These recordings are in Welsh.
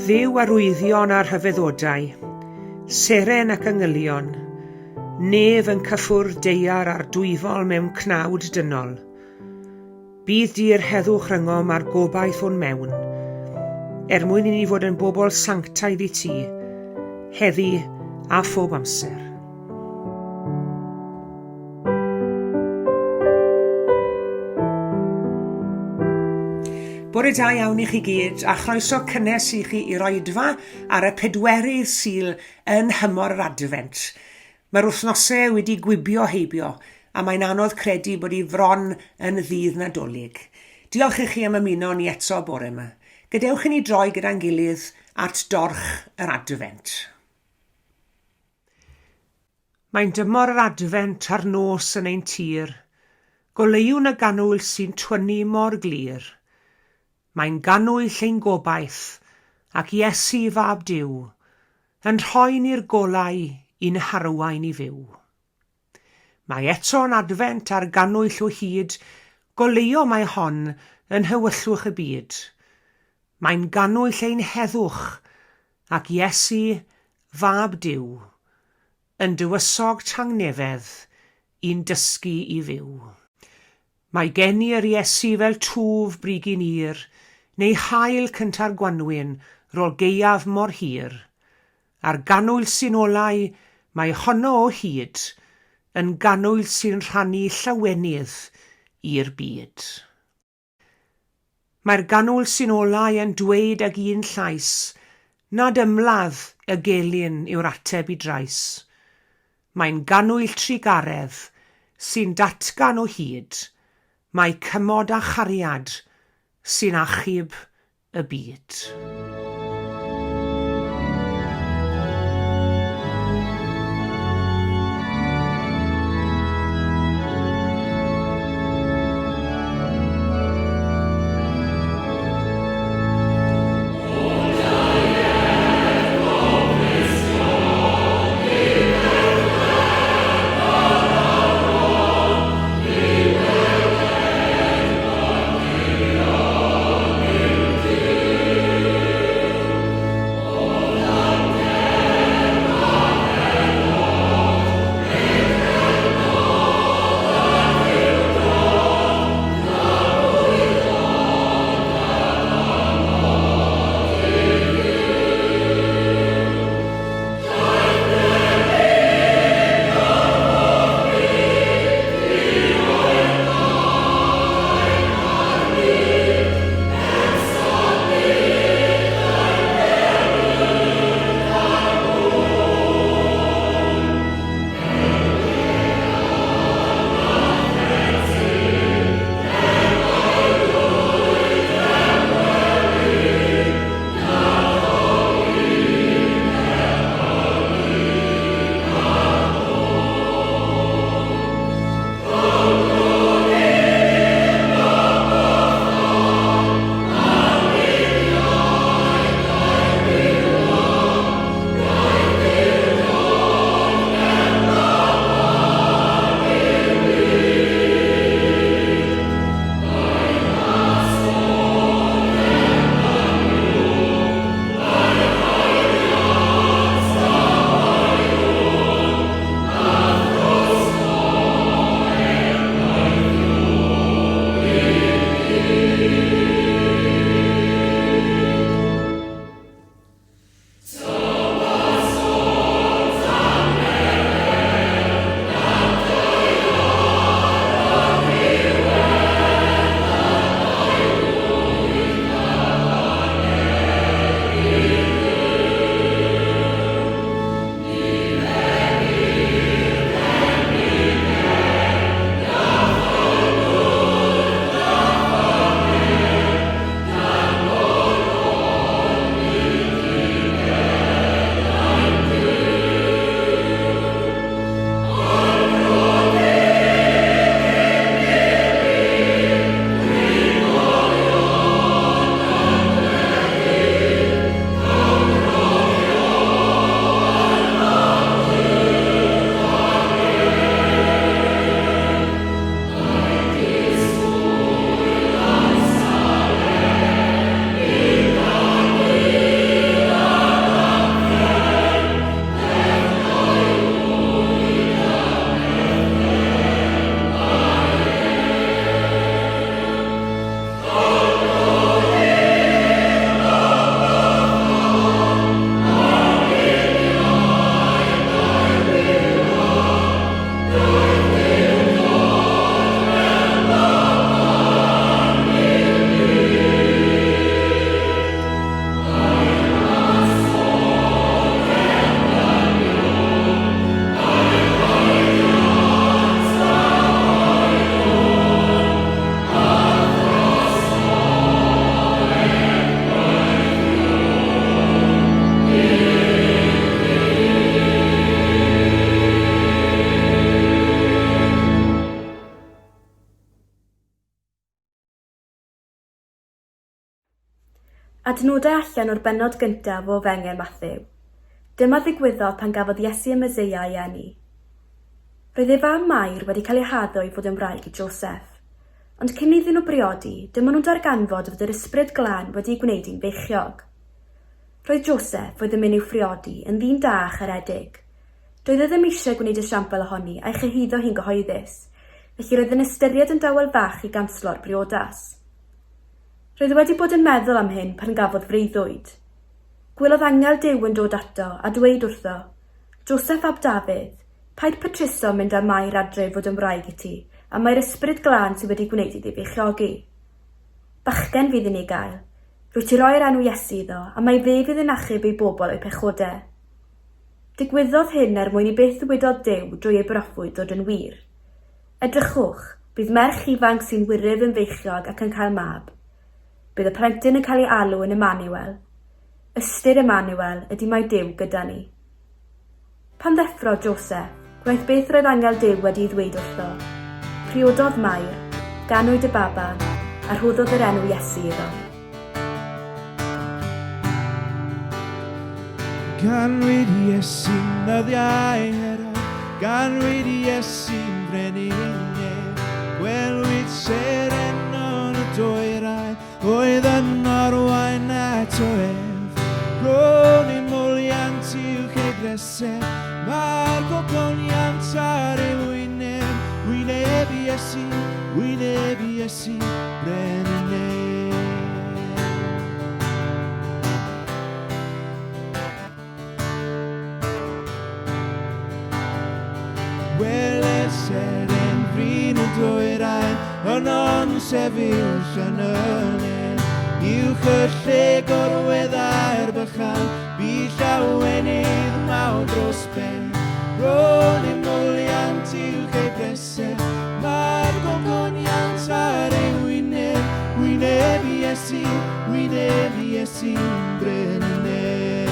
Dduw arwyddion a rhyfeddodau, seren ac angylion, nef yn cyffwr deiar a'r dwyfol mewn cnawd dynol. Bydd di'r heddwch rhyngom a'r gobaith o'n mewn, mwyn I ni fod yn bobl sanctaidd I ti, heddi a phob amser. Bore da iawn I chi gyd, a chroeso cynnes I chi I roedfa ar y 4 Sul yn hymor yr Adfent. Mae'r wythnosau wedi gwibio heibio, a mae'n anodd credu bod I fron yn ddydd Nadolig. Diolch I chi am ymuno ni eto bore yma. Gadewch I ni droi gyda'n gilydd at dorch yr Adfent. Mae'n dymor yr Adfent a'r nos yn ein tir, goleuwn y ganwyll sy'n twynnu mor glir. Mae'n ganwyll ein gobaith ac Iesu fab Duw, yn rhoi ni'r golau i'n harwain I fyw. Mae eto'n Adfent ar ganwyll o hyd, goleuo mae hon yn hywyllwch y byd. Mae'n ganwyll ein heddwch ac Iesu fab Duw, yn dywysog tangnefedd i'n dysgu I fyw. Mae gen i'r Iesu fel twf brigyn ir, neu hael cynta'r gwanwyn rôl geiaf mor hir. A'r ganwyll sy'n olau mae honno o hyd, yn ganwyll sy'n rhannu llawenydd i'r byd. Mae'r ganwyll sy'n olau yn dweud ag un llais, nad ymladd y gelyn yw'r ateb I drais. Mae'n ganwyll trigaredd sy'n datgan o hyd, mae cymod a chariad sy'n achub y byd. Adnodau allan o'r bennod gyntaf o Efengyl Mathew. Dyma ddigwyddodd pan gafodd Iesu y Meseia ei eni. Roedd ei fam Mair wedi cael ei haddo i fod yn wraig i Joseph, ond cyn iddyn nhw briodi, dyma nhw'n darganfod fod yr ysbryd glân wedi ei gwneud hi'n feichiog. Roedd Joseph oedd yn mynd i'w phriodi yn ddyn da a charedig. Doedd e ddim eisiau gwneud esiampl ohoni a'i chyhuddo hi'n gyhoeddus, felly roedd yn ystyried yn dawel fach i ganslo'r briodas. Roedd wedi bod yn meddwl am hyn pan gafodd freuddwyd. Gwelodd angel Duw yn dod ato a dweud wrtho, Joseph ab Dafydd, paid patriso mynd â Mair adre fod yn wraig i ti, a mae'r ysbryd glân sydd wedi gwneud iddi beichiogi. Bachgen fydd yn ei gael. Rwyt ti roi'r enw Iesu iddo, a mae fe fydd yn achub ei bobl o'i pechodau. Digwyddodd hyn mwyn i beth ddywedodd Duw drwy ei broffwyd ddod yn wir. Edrychwch, bydd merch ifanc sy'n wirif yn feichiog ac yn cael mab. Bydd y plentyn yn cael ei alw yn Emmanuel. Ystyr Emmanuel ydy mae Duw gyda ni. Pan ddeffro Joseph, gwnaeth beth roedd angel Duw wedi ei ddweud wrtho. Priododd Mair, ganwyd y baban, a rhoddodd yr enw Iesu iddo. Ganwyd Iesu'n ddyddiau hero, ganwyd Iesu'n brenhinau, gwelwyd seren o'n y dwyrain, oedd yn orwain at o ef. Ro'n i mwliant i'w chegresau, mae'r gogoniant ar ei wyneb, wyneb Iesu, brenhinau. Weled seren frin y dwyrain, yn o'n sefyll yn ylen. Uwch y lle gorweddau'r bychan, bu llawenydd mawr dros ben. Ro'n i mwliant uwch ei bresau, mae'r gogoniant ar ei wyneb, wyneb Iesu, brenhinau.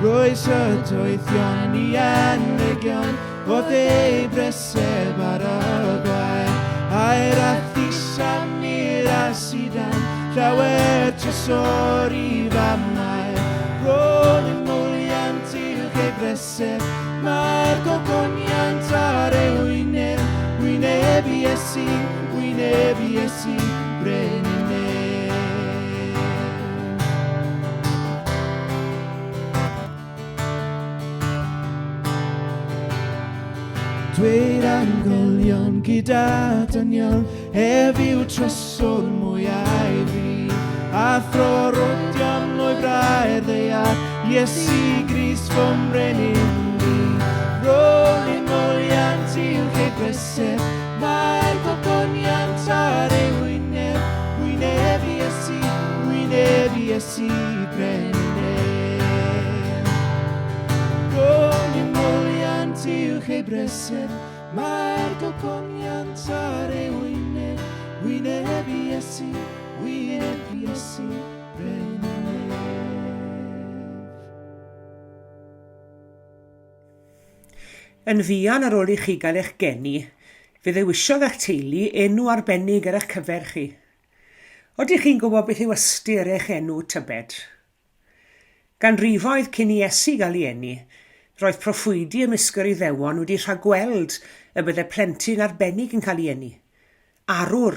Roes y doethion i anregion, oedd ei breseb ar y gwain. A'r athisan i'r asidan, llawer trysor i famau. Ro'n i mwliant i'ch ei breseb, mae'r gogoniant ar ei wyneb, wyneb Iesu, brenhinau. Dweud angolion gyda dynion, ef yw tryswr mwyaf fi. A throrodion o'i braidd ddeall, Iesu Grist fy mrenhin ni. Ro'n i mwliant i'w ei breseb, mae'r gogoniant ar ei wyneb, wyneb Iesu, brenhinau. Ro'n i mwliant i'w ei breseb, mae'r gogoniant ar ei wyneb, wyneb Iesu, brenhinau. Yn fuan ar ôl i chi gael eich geni, fe ddewisiodd eich teulu enw arbennig ar eich cyfer chi. Odych chi'n gwybod beth yw ystyr eich enw tybed? Gan rifoedd cyn i Iesu gael ei eni, roedd proffwydi ymysgol Iddewon wedi rhagweld y bydde plentyn arbennig yn cael ei eni. Arwr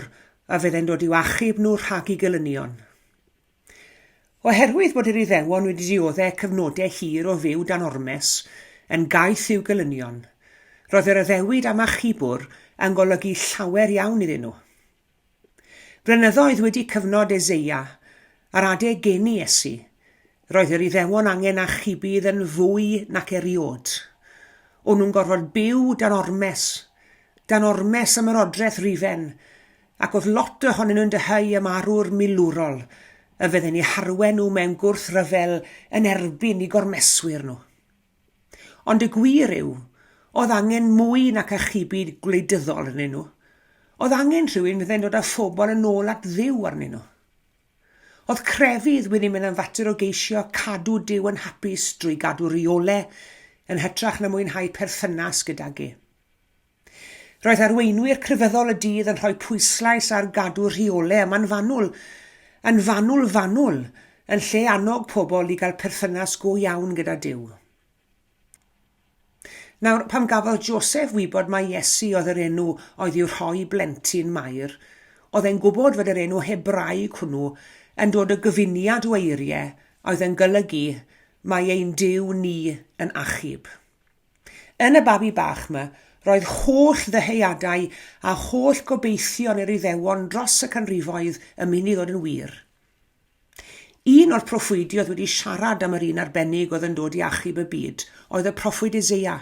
a fydde'n dod i'w achub nhw rhag i gelynion. Oherwydd bod yr Iddewon wedi dioddau cyfnodau hir o fyw dan ormes, yn gaeth i'w gelynion, roedd yr addewid am achubwr yn golygu llawer iawn iddyn nhw. Blynyddoedd wedi cyfnod Eseia, ar adeg geni Iesu, roedd yr Iddewon angen achubydd yn fwy nac eriod. O'n nhw'n gorfod byw dan ormes am yr odreth rifen, ac oedd lot ohonyn nhw'n dyheu am arwr milwrol, y fydden ni harwen nhw mewn gwrthryfel yn erbyn i gormeswyr nhw. Ond y gwir yw, oedd angen mwy nac achubyd gwleidyddol yn nhw. Oedd angen rhywun fydde'n dod â phobl yn ôl at Dduw arnyn nhw. Oedd crefydd wedi mynd yn fater o geisio cadw Duw yn hapus drwy gadw reolau yn hytrach na mwynhau perthynas gydag e. Roedd arweinwyr crefyddol y dydd yn rhoi pwyslais ar gadw rheolau yma'n fanwl, yn fanwl yn lle annog pobl i gael perthynas go iawn gyda Duw. Nawr, pam gafodd Joseph wybod mai Iesu oedd yr enw oedd i'w rhoi blentyn Mair, oedd e'n gwybod fod yr enw Hebraeg hwnnw yn dod o gyfuniad o eiriau oedd yn golygu mae ein Duw ni yn achub. Yn y babi bach yma, roedd holl ddeheuadau a holl gobeithion i'r Iddewon dros y canrifoedd yn mynd i ddod yn wir. Un o'r proffwydiodd wedi siarad am yr un arbennig oedd yn dod i achub y byd oedd y proffwyd Eseia.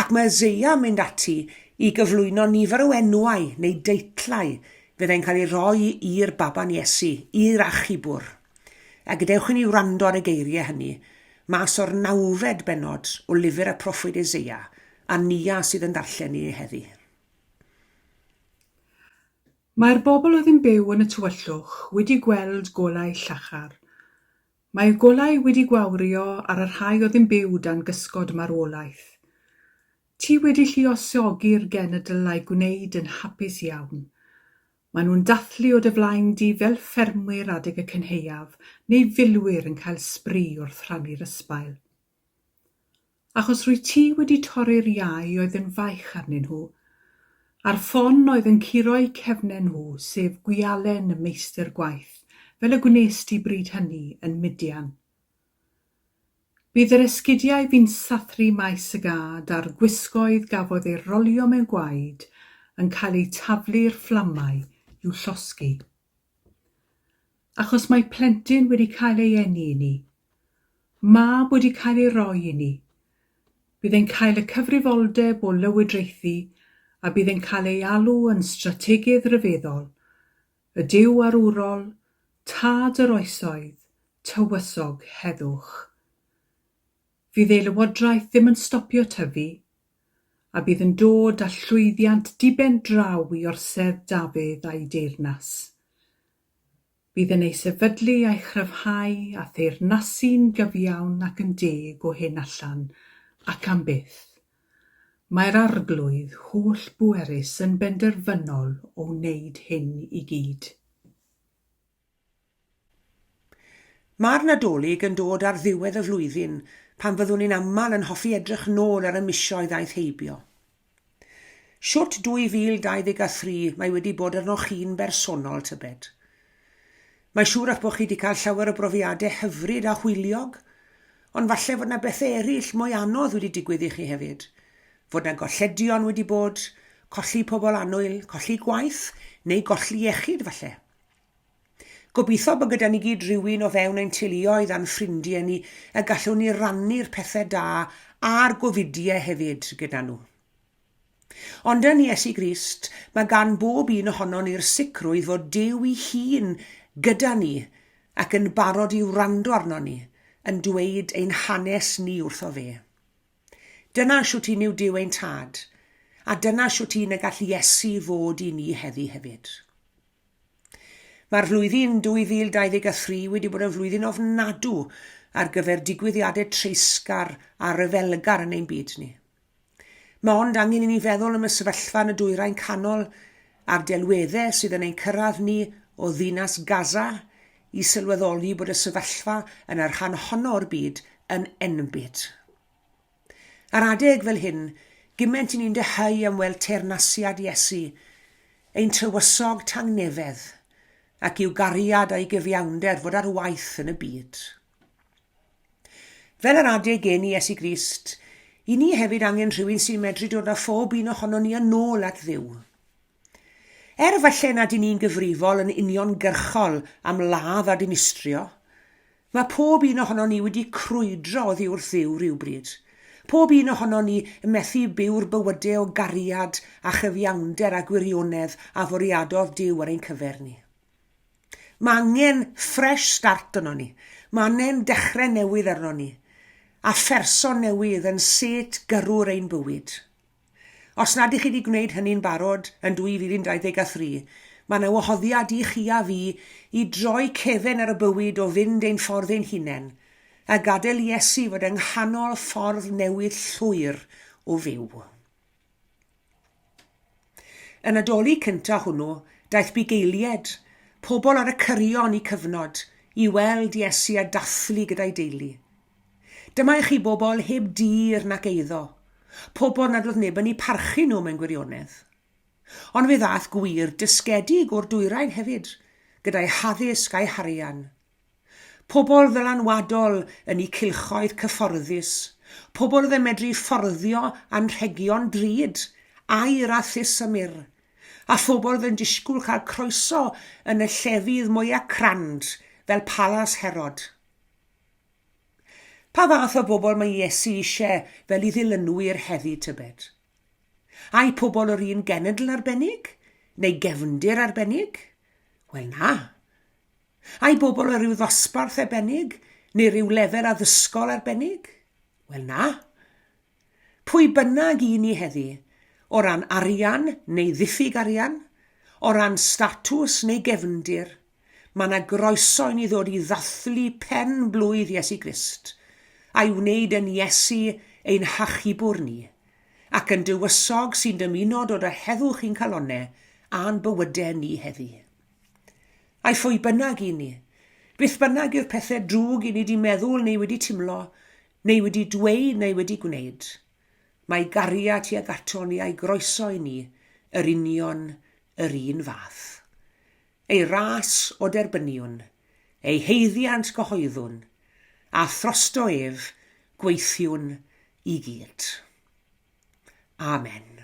Ac mae Eseia mynd ati i gyflwyno nifer o enwau neu deitlau fyddai'n cael ei roi i'r baban Iesu, i'r achubwr. A gadewch i ni wrando ar y geiriau hynny, mas o'r 9 bennod o lyfr y proffwyd Eseia, a nia sydd yn darllen ni heddi. Mae'r bobl oedd yn byw yn y tywyllwch wedi gweld golau llachar. Mae'r golau wedi gwawrio ar y rhai oedd yn byw dan gysgod marwolaeth. Ti wedi lluosogi'r genedl a'i gwneud yn hapus iawn. Maen nhw'n dathlu o dy flaen di fel ffermwyr adeg y cynheuaf neu filwyr yn cael sbri wrth rhannu'r ysbail. Achos rwy ti wedi torri'r iau oedd yn faich arnyn nhw, a'r ffon oedd yn curo'u cefnen nhw sef gwialen y meistr gwaith, fel y gwnest ti bryd hynny yn Midian. Bydd yr esgidiau fi'n sathru maes y gad a'r gwisgoedd gafodd ei rolio mewn gwaed yn cael ei taflu'r fflamau i'w llosgi. Achos mae plentyn wedi cael ei eni i ni, mab wedi cael ei roi i ni, bydd e'n cael y cyfrifoldeb o lywodraethu a bydd e'n cael ei alw yn strategedd ryfeddol, y Duw arwrol, tad yr oesoedd, tywysog heddwch. Fydd ei lywodraeth ddim yn stopio tyfu, a bydd yn dod â llwyddiant diben draw i orsedd Dafydd a'i deyrnas. Bydd yn ei sefydlu a'i chryfhau a theyrnasu'n gyfiawn ac yn deg o hyn allan, ac am byth. Mae'r arglwydd holl bwerus yn benderfynol o wneud hyn i gyd. Mae'r Nadolig yn dod ar ddiwedd y flwyddyn pan fyddwn ni'n aml yn hoffi edrych nôl ar y misoedd aeth heibio. Siwt 2023 mae wedi bod arno chi'n bersonol tybed. Mae siŵr eich bod chi wedi cael llawer o brofiadau hyfryd a hwyliog, ond falle fod yna bethau eraill mwy anodd wedi digwydd i chi hefyd. Fod yna golledion wedi bod, colli pobl annwyl, colli gwaith neu golli iechyd falle. Gobeithio bod gyda ni gyd rhywun o fewn ein teuluoedd a'n ffrindiau ni a gallwn ni rannu'r pethau da a'r gofidiau hefyd gyda nhw. Ond yn Iesu Grist, mae gan bob un ohono ni'r sicrwydd fod Duw ei hun gyda ni ac yn barod i wrando arno ni, yn dweud ein hanes ni wrtho fe. Dyna siwt un yw Duw ein tad, a dyna siwt un y gall Iesu fod i ni heddi hefyd. Mae'r flwyddyn 2023 wedi bod yn flwyddyn ofnadw ar gyfer digwyddiadau treisgar a ryfelgar yn ein byd ni. Mae ond angen i ni feddwl am y sefyllfa yn y dwyrain canol a'r delweddau sydd yn ein cyrraedd ni o ddinas Gaza i sylweddoli bod y sefyllfa yn yr rhan honno o'r byd yn enbyd. Ar adeg fel hyn, gymaint i ni'n deheu am weld teyrnasiad Iesu, ein tywysog tangnefedd, ac i'w gariad a'i gyfiawnder fod ar waith yn y byd. Fel yr adeg gen i Iesu Grist, i ni hefyd angen rhywun sy'n medru dod â phob un ohono ni yn ôl at Dduw. Falle nad 'yn ni'n gyfrifol yn uniongyrchol am ladd a dinistrio, mae pob un ohono ni wedi crwydro oddi wrth Dduw rhywbryd. Pob un ohono ni yn methu byw'r bywydau o gariad a chyfiawnder a gwirionedd a fwriadodd Duw ar ein cyfer ni. Mae angen fresh start arno ni. Mae angen dechrau newydd arno ni. A pherson newydd yn set gyrw'r ein bywyd. Os nad ych chi wedi gwneud hynny'n barod yn 2023, mae yna wahoddiad i chi a fi i droi cefn ar y bywyd o fynd ein ffordd ein hunain, a gadael Iesu fod yng nghanol ffordd newydd llwyr o fyw. Yn Nadolig cyntaf hwnnw, daeth bugeilied, pobl ar y cyrion i cyfnod i weld Iesu a dathlu gyda'i deulu. Dyma i chi bobl heb dir nac eiddo, pobl nad oedd neb yn ei parchu nhw mewn gwirionedd. Ond fe ddaeth gwir dysgedig o'r dwyrain hefyd, gyda'i haddysg a'i harian. Pobl ddylanwadol yn eu cylchoedd cyfforddus, pobl oedd yn medru fforddio anrhegion drud, air a thys y myr, a phobl oedd yn disgwyl cael croeso yn y llefydd mwyaf crand fel Palas Herod. Pa fath o bobl mae Iesu eisiau fel i ddilynwyr heddi tybed? Ai pobl o'r un genedl arbennig? Neu gefndir arbennig? Wel na. Ai bobl o ryw ddosbarth arbennig? Neu ryw lefel addysgol arbennig? Wel na. Pwy bynnag i ni heddi, o ran arian neu ddiffyg arian, o ran statws neu gefndir, mae yna groeso i ni ddod i ddathlu pen blwydd Iesu Grist, a'i wneud yn Iesu ein hachubwr ni, ac yn dywysog sy'n dymunod o'r heddwch i'n calonau a'n bywydau ni heddi. A'i phwy bynnag i ni, beth bynnag yw'r pethau drwg i ni wedi meddwl neu wedi timlo, neu wedi dweud neu wedi gwneud, mae gariad tuag ato ni a'i groeso i ni yr union yr un fath. Ei ras o derbyniwn, ei heiddiant gyhoeddwn, a throsto ef gweithiwn i gyd. Amen.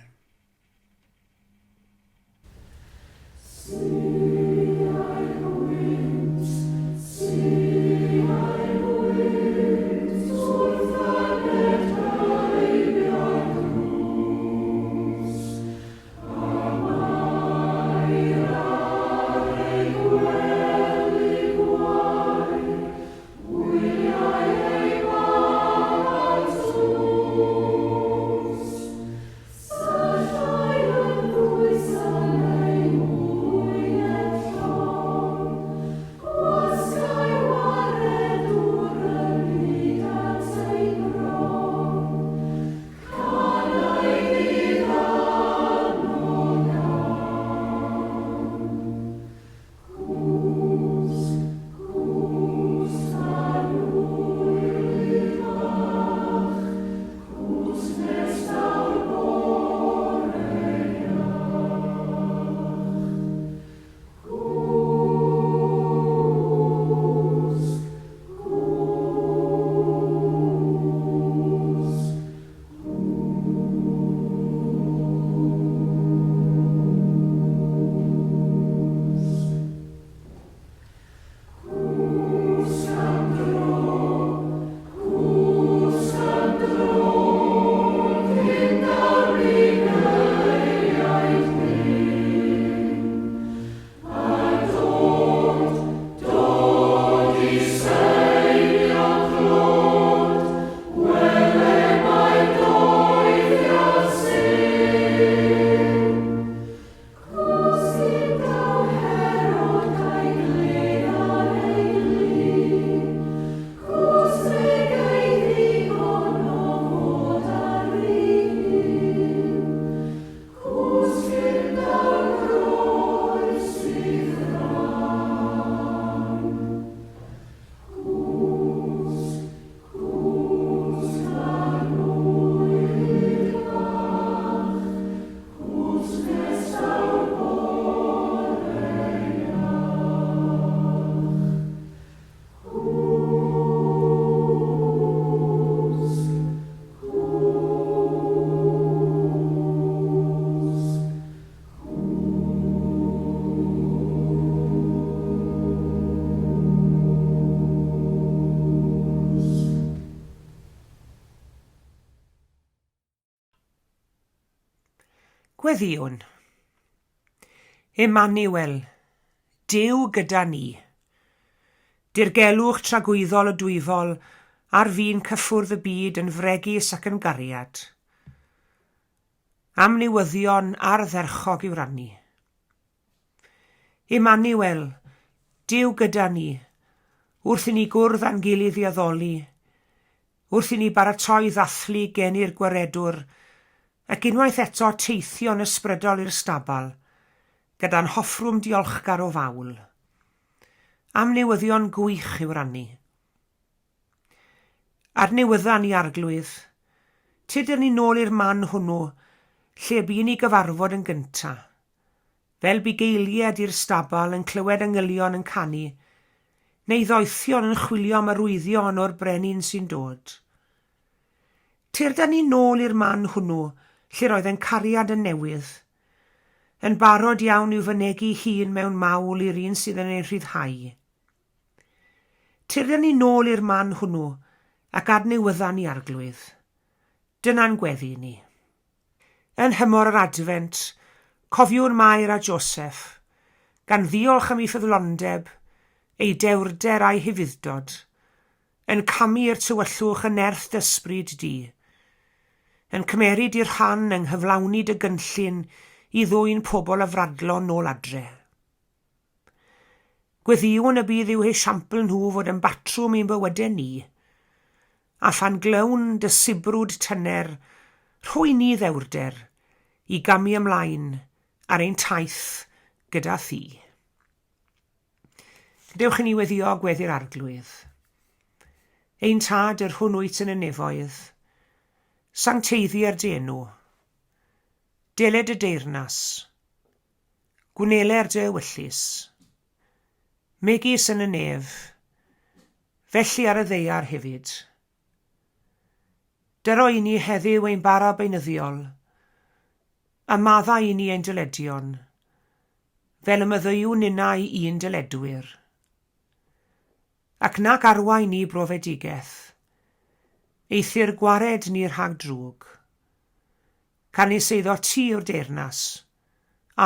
Gweddiwn. Emmanuel, Duw gyda ni. Dirgelwch tragwyddol y dwyfol ar fi'n cyffwrdd y byd yn fregus ac yn gariad. Am newyddion ar dderchog i'w rannu. Emmanuel, Duw gyda ni, wrth i ni gwrdd a'n gilydd i addoli, wrth i ni baratoi ddathlu gen i'r gwaredwr, ac unwaith eto teithio'n ysbrydol i'r stabal, gyda'n hoffrwm diolchgar o fawl. am newyddion gwych i'w rannu. Ar newyddan i arglwydd, tudur ni nôl i'r man hwnnw, lle bu ni gyfarfod yn gynta. Fel bu geiliad i'r stabal yn clywed yngylion yn canu, neu ddoethion yn chwilio am arwyddion o'r brenin sy'n dod. Tirda ni nôl i'r man hwnnw, lle roedd yn cariad yn newydd, yn barod iawn i'w fynegu hun mewn mawl i'r un sydd yn ei rhyddhau. Tirda ni nôl i'r man hwnnw, ac adnewyddan i arglwydd. Dyna'n gweddi ni. Yn hymor yr Adfent, cofiwn Mair a Joseph, gan ddiolch am ei ffyddlondeb, ei dewrder a'i hufuddod, yn camu'r tywyllwch yn nerth d'ysbryd di, yn cymeryd i'r rhan yng nghyflawni dy gynllun i ddwyn pobl afradlon nôl adre. Gweddiwn y bydd yw esiampl nhw fod yn batrwm i'n bywydau ni, a phan glywn dy sibrwd tyner, rhoi ni ddewrder i gamu ymlaen ar ein taith gyda thi. Dewch i ni weddio gweddi'r arglwydd. Ein tad yr hwn wyt yn y nefoedd, sancteiddi'r denw, deled y deyrnas, gwneler dy wyllus, megis yn y nef, felly ar y ddeiar hefyd. Dyro i ni heddiw ein bara beunyddiol, a madda i ni ein dyledion, fel y myddyiw nina i un dyledwyr. Ac nac arwain ni brofedigaeth, eithir gwared ni rhag drwg, canis eiddo ti o'r deyrnas,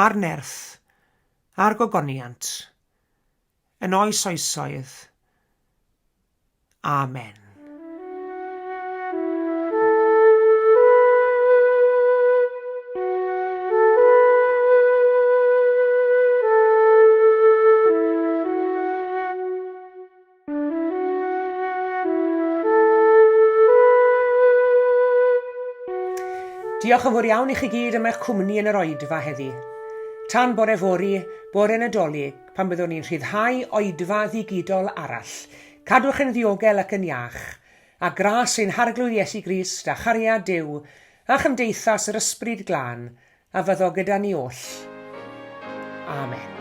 a'r nerth, a'r gogoniant, yn oes oesoedd. Amen. Diolch yn fawr iawn i chi gyd am eich cwmni yn yr oedfa heddi. Tan bore fori, bore Nadolig, pan byddwn ni'n rhyddhau oedfa ddigidol arall. Cadwch yn ddiogel ac yn iach, a gras ein harglwydd Iesu Grist a chariad Duw, a chymdeithas yr ysbryd glân, a fyddo gyda ni oll. Amen.